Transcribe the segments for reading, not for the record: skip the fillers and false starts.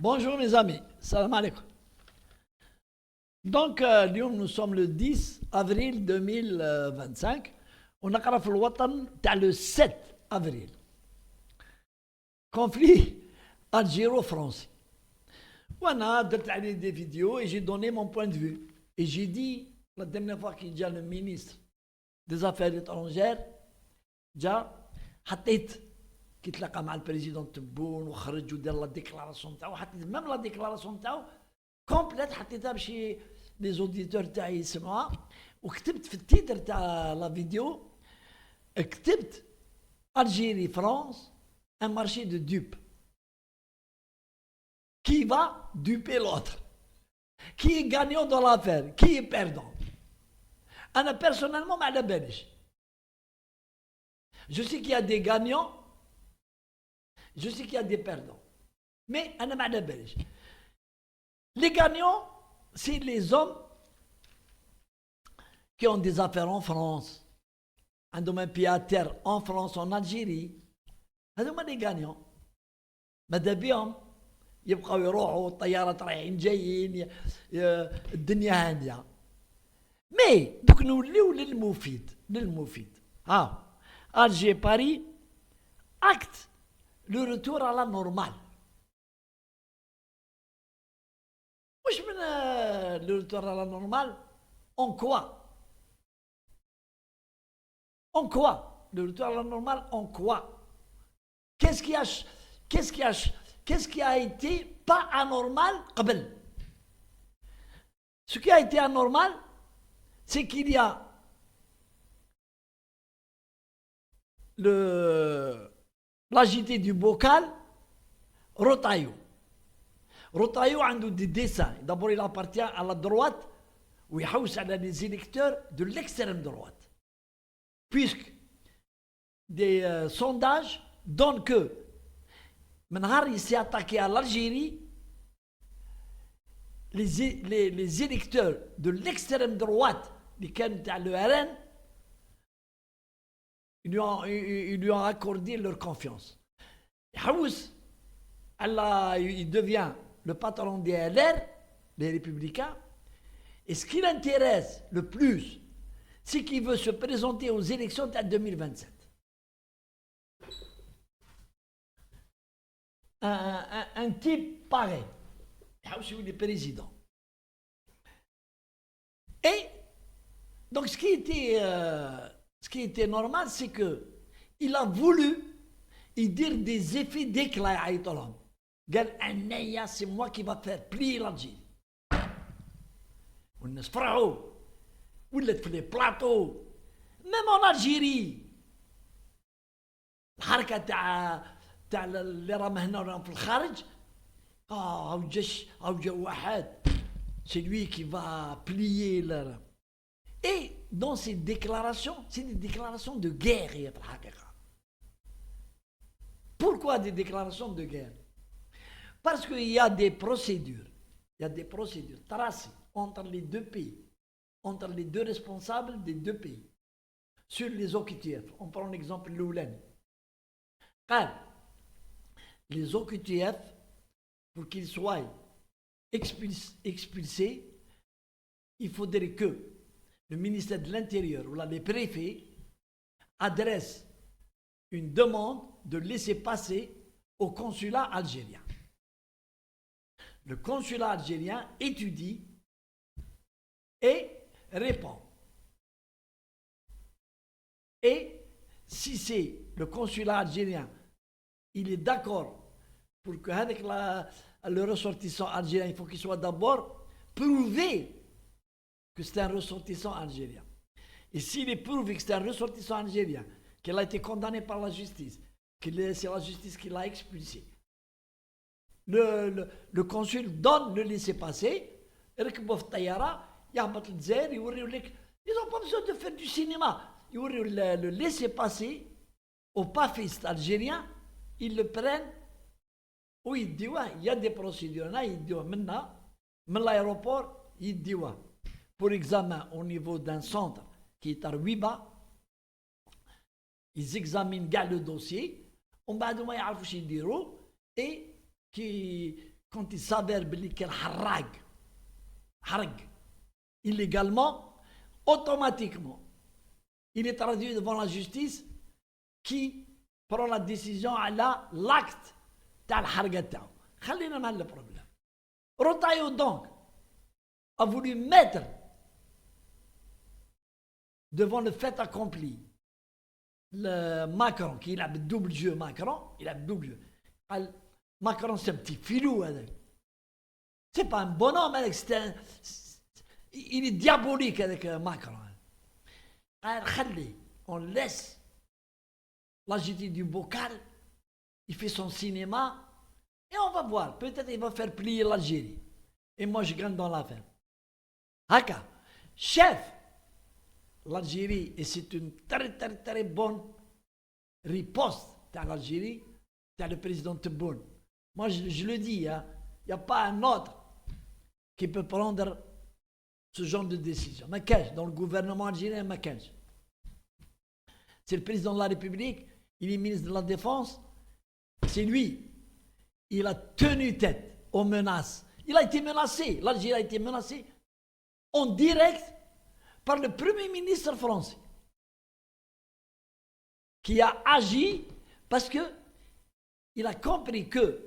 Bonjour mes amis, salam alaikum. Donc, اليوم nous sommes le 10 avril 2025 ونقرا في الوطن تاع le 7 avril. Conflit algéro-français. وانا درت عليه des vidéos et j'ai donné mon point de vue. Et j'ai dit la dernière fois qu'il y a le ministre des Affaires étrangères جا حطيت كي تلاقى مع البريزيدون تبون وخرج ودار لا ديكلاراسيون تاعو حطيت ميم لا ديكلاراسيون تاعو كومبليت حطيتها باش لي زوديتور تاعي يسمعوها وكتبت في التيتر تاع لا فيديو كتبت الجيري فرانس ان مارشي دو دوب كي va duper l'autre qui est gagnant dans l'affaire qui est perdant. انا personnellement ما على باليش. Je sais qu'il y a des gagnants, je sais qu'il y a des perdants. Mais أنا ما على باليش. Les gagnants, c'est les hommes qui ont des affaires en France, عندهم un pied à terre en France, en Algérie. هذوما les gagnants. ماذا بيهم يبقوا يروحوا الطيارات رايحين جايين الدنيا هادية. مي دوك نوليو للمفيد. Alger Paris acte le retour à la normale. Wesh من le retour à la normale en quoi? En quoi? Le retour à la normale en quoi? Qu'est-ce qui a été pas anormal قبل? Ce qui a été anormal, c'est qu'il y a l'agité du bocal, Rotaillou. Rotaillou a des dessins. D'abord, il appartient à la droite, où il y a des électeurs de l'extrême droite. Puisque des sondages donnent que, maintenant, il s'est attaqué à l'Algérie, les électeurs de l'extrême droite, les candidats le RN, ils lui ont accordé leur confiance. Haous, il devient le patron des LR, les Républicains, et ce qui l'intéresse le plus, c'est qu'il veut se présenter aux élections de 2027. Un type pareil, Haous, il est président. Et donc ce qui était normal, c'est qu'il a voulu dire des effets d'éclat à Italam. C'est moi qui va faire plier l'Algérie. On se fera, on le fait les plateaux. Même en Algérie, الحركة تاع اللي راهم هنا وراهم في الخارج أو جا واحد c'est lui qui va plier leur. Et dans ces déclarations, c'est des déclarations de guerre. Pourquoi des déclarations de guerre? Parce qu'il y a des procédures. Il y a des procédures tracées entre les deux pays, entre les deux responsables des deux pays, sur les OQTF. On prend l'exemple de l'Oulen. Car les OQTF, pour qu'ils soient expulsés, il faudrait que le ministère de l'Intérieur ou les préfets adressent une demande de laisser passer au consulat algérien. Le consulat algérien étudie et répond. Et si c'est le consulat algérien, il est d'accord pour que avec le ressortissant algérien, il faut qu'il soit d'abord prouvé que c'est un ressortissant algérien. Et s'il est prouvé que c'est un ressortissant algérien, qu'il a été condamné par la justice, que c'est la justice qui l'a expulsé, le consul donne le laissez-passer, ils n'ont pas besoin de faire du cinéma. Ils ont le laissez-passer au pafiste algérien, ils le prennent, où ils disent, il y a des procédures, ils disent, maintenant, l'aéroport, ils disent, pour examen au niveau d'un centre qui est à Ruiba, ils examinent le dossier, on va demander à et qui quand il s'avère qu'il harag illégalement, automatiquement, il est traduit devant la justice qui prend la décision à l'acte de l'harga تاعو. خلينا مع le problème. Rotaillot donc a voulu mettre devant le fait accompli le Macron, qui a le double jeu. Macron, il a le double jeu. Macron, c'est un petit filou. C'est pas un bonhomme, il est diabolique avec Macron. On laisse la justice du bocal, il fait son cinéma, et on va voir. Peut-être il va faire plier l'Algérie. Et moi, je gagne dans l'affaire. Haka, chef, l'Algérie, et c'est une très très très bonne riposte à l'Algérie, à le président Tebboune. Moi, je le dis, il n'y a pas un autre qui peut prendre ce genre de décision. Makaj, dans le gouvernement algérien, Makaj. C'est le président de la République, il est ministre de la Défense, c'est lui. Il a tenu tête aux menaces. Il a été menacé, l'Algérie a été menacée en direct par le Premier ministre français, qui a agi parce que il a compris que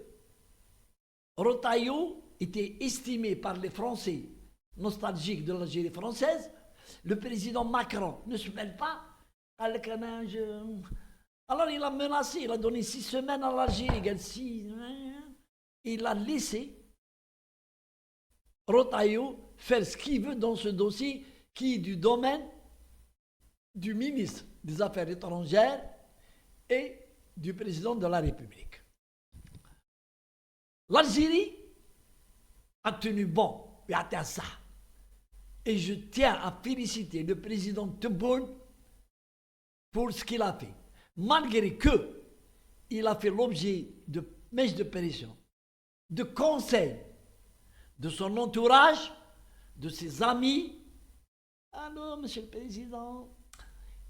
Rotaillot était estimé par les Français nostalgiques de l'Algérie française. Le président Macron ne se mêle pas avec un âge. Alors il a menacé, il a donné 6 semaines à l'Algérie. Il a laissé Rotaillot faire ce qu'il veut dans ce dossier qui est du domaine du ministre des Affaires étrangères et du président de la République. L'Algérie a tenu bon, et a atteint ça. Et je tiens à féliciter le président Tebboune pour ce qu'il a fait. Malgré que il a fait l'objet de mèches de pression, de conseils de son entourage, de ses amis. Alors, monsieur le président,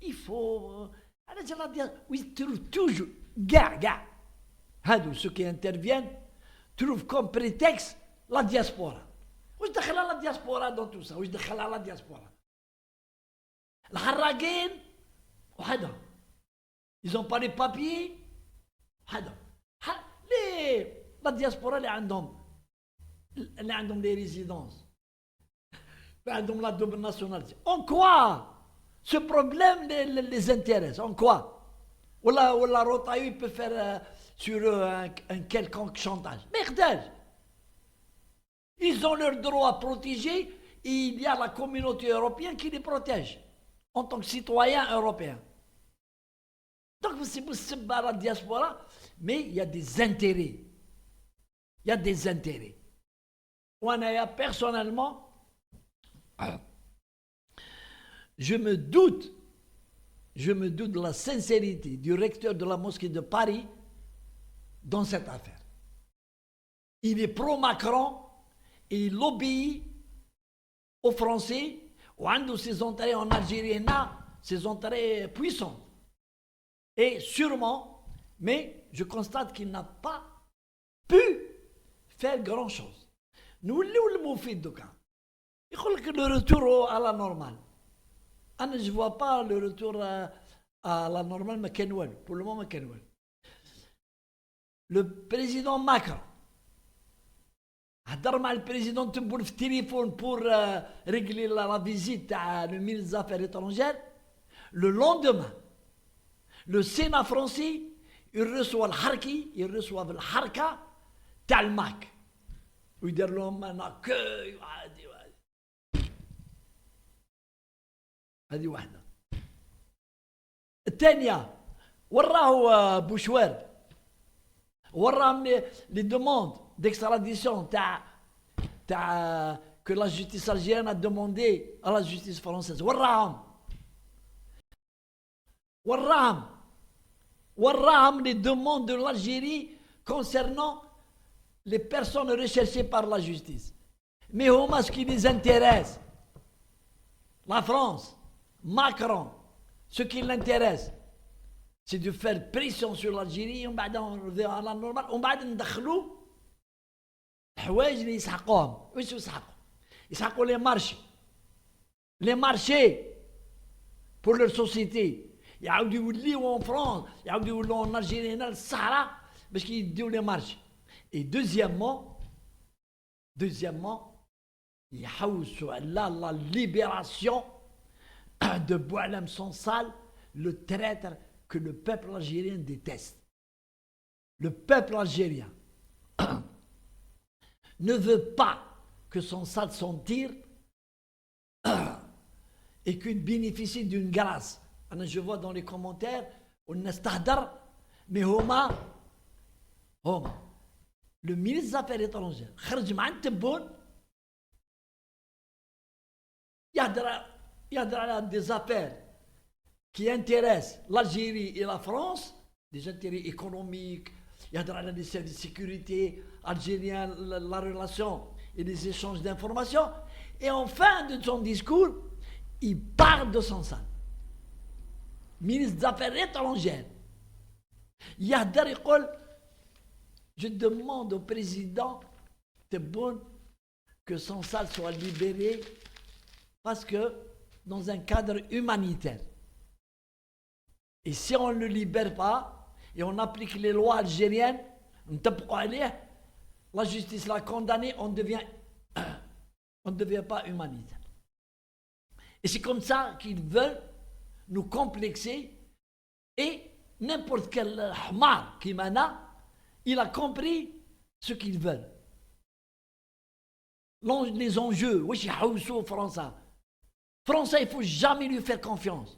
il faut. Oui, toujours, gars, ceux qui interviennent trouvent comme prétexte la diaspora. Où je décale la diaspora dans tout ça? Où je décale la diaspora? الحراقين وحدهم. Ils n'ont pas les papiers. وحدهم. ليه؟ la diaspora اللي عندهم les résidences. عندهم la double nationalité. En quoi ce problème les intéresse? En quoi? Ou la Rotaillot, il peut faire sur eux un quelconque chantage. Merde! Ils ont leur droit à protéger et il y a la communauté européenne qui les protège en tant que citoyens européens. Donc c'est possible la diaspora, mais il y a des intérêts. Il y a des intérêts. Moi, personnellement, je me doute de la sincérité du recteur de la mosquée de Paris dans cette affaire. Il est pro-Macron et il obéit aux Français, ou à ses intérêts en Algérie, ses intérêts puissants. Et sûrement, mais je constate qu'il n'a pas pu faire grand-chose. Nous, le moufid de cas. Il faut que le retour à la normale. Je ne vois pas le retour à la normale, mais pour le moment, le président Macron a dormi le président Tebboune le téléphone pour régler la visite du ministre des Affaires étrangères. Le lendemain, le Sénat français, il reçoit le harki, il reçoit le harka, talmak. Il dit l'homme un accueil. هذه واحدة. الثانية وراه بوشوار وراهم les demandes d'extradition que la justice algérienne a demandé à la justice française. وراهم les demandes de l'Algérie concernant les personnes recherchées par la justice. Mais ce qui les intéresse, la France, Macron, ce qui l'intéresse, c'est de faire pression sur l'Algérie, on va à la normale, on va الحوايج اللي يسحقوهم واش يسحقوا؟ يسحقوا لي مارشي بور لور سوسيتي، يعاودوا يوليو اون فرونس، يعاودوا يوليو اون الجيري هنا للصحراء باش يديو لي مارشي. اي دوزيامون يحوسوا على لا ليبراسيون de Boualem Sansal, le traître que le peuple algérien déteste. Le peuple algérien ne veut pas que Sansal s'en tire et qu'il bénéficie d'une grâce. Je vois dans les commentaires, on a mais Homa, le ministre des Affaires étrangères, خرج مع التبون يهدر des affaires qui intéressent l'Algérie et la France, des intérêts économiques, يهدر على des services de sécurité algériens, la relation et les échanges d'informations, et en fin de son discours, il parle de Sansal, ministre des Affaires étrangères. يهدر يقول je demande au président Tebboune que Sansal soit libéré parce que dans un cadre humanitaire. Et si on ne le libère pas et on applique les lois algériennes, la justice l'a condamné, on ne devient pas humanitaire. Et c'est comme ça qu'ils veulent nous complexer, et n'importe quel hamar qui mana, il a compris ce qu'ils veulent. Les enjeux, oui, c'est Français. Français, il ne faut jamais lui faire confiance.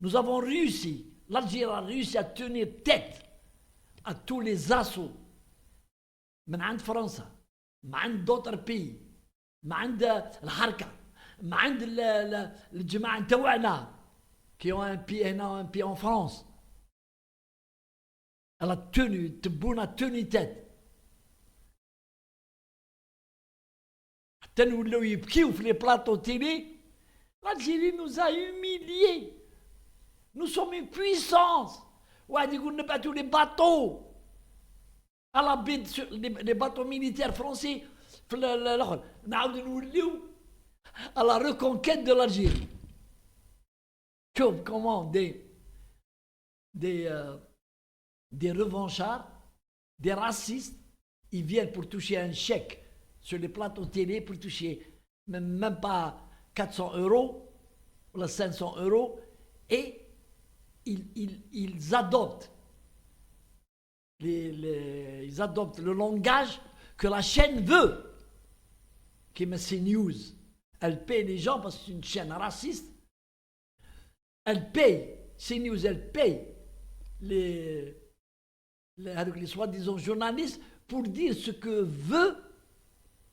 Nous avons réussi, l'Algérie a réussi à tenir tête à tous les assauts. من عند فرنسا، مع عند d'autres pays، مع عند الحركة، مع عند الجماعة تاعنا qui ont un pied هنا un pied en France. Elle a tenu, Tebboune a tenu tête. حتى نولوا يبكيو في les plateaux télé. L'Algérie nous a humiliés. Nous sommes une puissance. واحد يقول نبعثوا les bateaux à la baie, les bateaux militaires français في الاخر نعاودوا نوليو à la reconquête de l'Algérie. شوف comment des revanchards, des racistes, ils viennent pour toucher un chèque sur les plateaux télé, pour toucher même pas 400 € ou 500 €, et ils adoptent ils adoptent le langage que la chaîne veut, qui met CNews. Elle paye les gens parce que c'est une chaîne raciste. Elle paye, CNews, elle paye les soi-disant journalistes pour dire ce que veut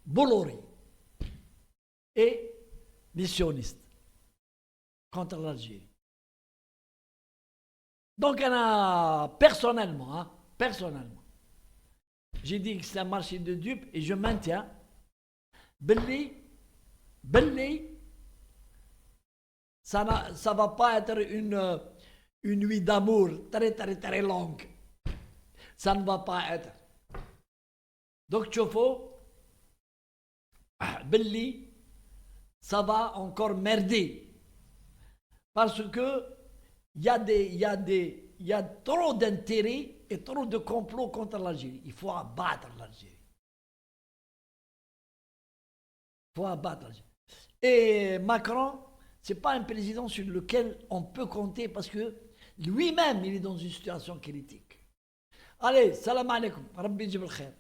Bolloré et les sionistes contre l'Algérie. Donc, personnellement, j'ai dit que c'est un marché de dupes, et je maintiens, Belli, ça ne va pas être une nuit d'amour très très très longue. Ça ne va pas être. Donc, Chofo, Belli, ça va encore merder. Parce que il y a trop d'intérêts et trop de complots contre l'Algérie. Il faut abattre l'Algérie. Il faut abattre l'Algérie. Et Macron, ce n'est pas un président sur lequel on peut compter parce que lui-même, il est dans une situation critique. Allez, salam alaikum. Rabbi jib al khair.